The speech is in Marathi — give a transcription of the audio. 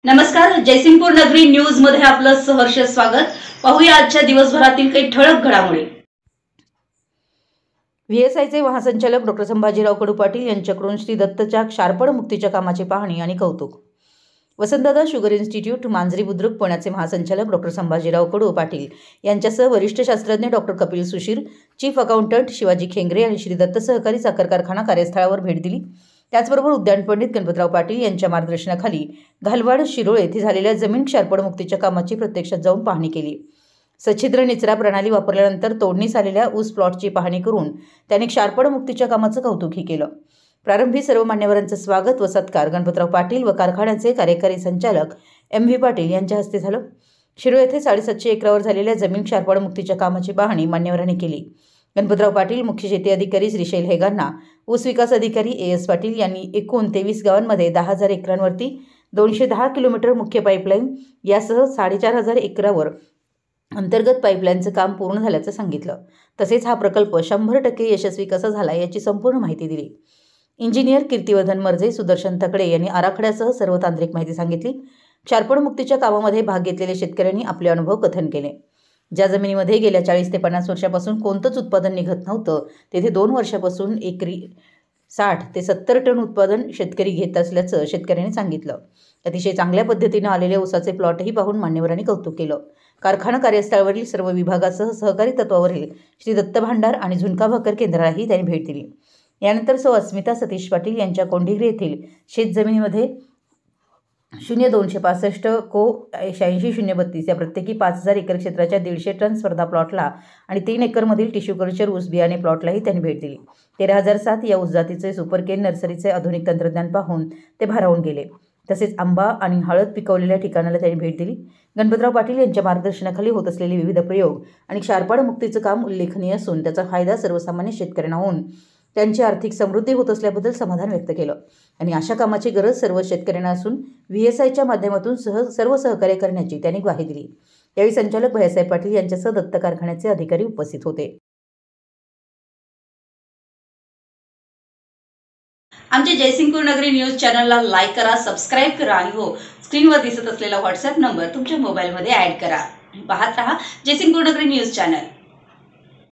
नमस्कार, जयसिंगपूर नगरी न्यूज मध्ये आपलं सहर्ष स्वागत। पाहूया आजच्या दिवसभरातील काही ठळक घडामोडी। व्हीएसआयचे महासंचालक डॉक्टर संभाजीराव कडू पाटील यांच्याकडून श्री दत्तच्या क्षारपड मुक्तीच्या कामाची पाहणी आणि कौतुक। वसंतदादा शुगर इन्स्टिट्यूट मांजरी बुद्रुक पुण्याचे महासंचालक डॉक्टर संभाजीराव कडू पाटील यांच्यासह वरिष्ठ शास्त्रज्ञ doctor Kapil Sushir, chief accountant Shivaji खेंगरे आणि श्री दत्त सहकारी साखर कारखाना कार्यस्थळावर भेट दिली। त्याचबरोबर उद्यान पंडित गणपतराव पाटील यांच्या मार्गदर्शनाखाली घालवाड शिरोळ येथे झालेल्या जमीन क्षारपड मुक्तीच्या कामाची प्रत्यक्षात जाऊन पाहणी केली। सच्छिद्र निचरा प्रणाली वापरल्यानंतर तोडणीस आलेल्या ऊस प्लॉटची पाहणी करून त्यांनी क्षारपड मुक्तीच्या कामाचं कौतुकही केलं। प्रारंभी सर्व मान्यवरांचं स्वागत व सत्कार गणपतराव पाटील व कारखान्याचे कार्यकारी संचालक MV पाटील यांच्या हस्ते झालं। शिरोळ येथे 750 एकरावर झालेल्या जमीन क्षारपड मुक्तीच्या कामाची पाहणी मान्यवरांनी केली। गणपतराव पाटील, मुख्य शेती अधिकारी श्रीशैल हेगांना, ऊस विकास अधिकारी AS पाटील यांनी एकूण 23 गावांमध्ये 10,000 एकरांवरती 210 किलोमीटर मुख्य पाईपलाईन यासह 4,500 एकरावर अंतर्गत पाईपलाईनचं काम पूर्ण झाल्याचं सांगितलं। तसेच हा प्रकल्प 100% यशस्वी कसा झाला याची संपूर्ण माहिती दिली। इंजिनियर कीर्तिवर्धन मर्जे, सुदर्शन तकडे यांनी आराखड्यासह सर्व तांत्रिक माहिती सांगितली। क्षारपड मुक्तीच्या कामामध्ये भाग घेतलेल्या शेतकऱ्यांनी आपले अनुभव कथन केले। ज्या जमिनीमध्ये गेल्या 40 ते 50 वर्षापासून कोणतंच उत्पादन निघत नव्हतं, तेथे 2 वर्षापासून एकरी 60 ते 70 टन उत्पादन शेतकरी घेत असल्याचं शेतकऱ्यांनी सांगितलं। अतिशय चांगल्या पद्धतीने आलेल्या ऊसाचे प्लॉटही पाहून मान्यवरांनी कौतुक केलं। कारखाना कार्यस्थळावरील सर्व विभागासह सहकारी तत्वावरील श्री दत्त भांडार आणि झुणका भाकर केंद्रालाही त्यांनी भेट दिली। यानंतर अस्मिता सतीश पाटील यांच्या कोंढिग्रे येथील शेतजमिनीमध्ये 0265 को 86 या प्रत्येकी 5000 एकर क्षेत्राच्या 150 टन स्पर्धा प्लॉटला आणि 3 एकरमधील टिश्यू कल्चर ऊस बियाणे प्लॉटलाही त्यांनी भेट दिली। 13,007 या ऊस जातीचे सुपरकेन नर्सरीचे आधुनिक तंत्रज्ञान पाहून ते भारावून गेले। तसेच आंबा आणि हळद पिकवलेल्या ठिकाणाला त्यांनी भेट दिली। गणपतराव पाटील यांच्या मार्गदर्शनाखाली होत असलेले विविध प्रयोग आणि क्षारपड मुक्तीचं काम उल्लेखनीय असून त्याचा फायदा सर्वसामान्य शेतकऱ्यांना होऊन त्यांची आर्थिक समृद्धी होत असल्याबद्दल समाधान व्यक्त केलं आणि अशा कामाची गरज सर्व शेतकऱ्यांना असून VSIच्या माध्यमातून सर्व सहकार्य करण्याची त्यांनी ग्वाही दिली। यावेळी संचालक भैयासाहेब पाटील यांच्यासह दत्त कारखान्याचे अधिकारी उपस्थित होते। आमच्या जयसिंगपूर नगरी न्यूज चॅनलला लाईक करा, सबस्क्राइब करा आणि हो, स्क्रीनवर दिसत असलेला WhatsApp नंबर तुमच्या मोबाईलमध्ये ॲड करा। पाहत रहा जयसिंगपूर नगरी न्यूज चॅनल।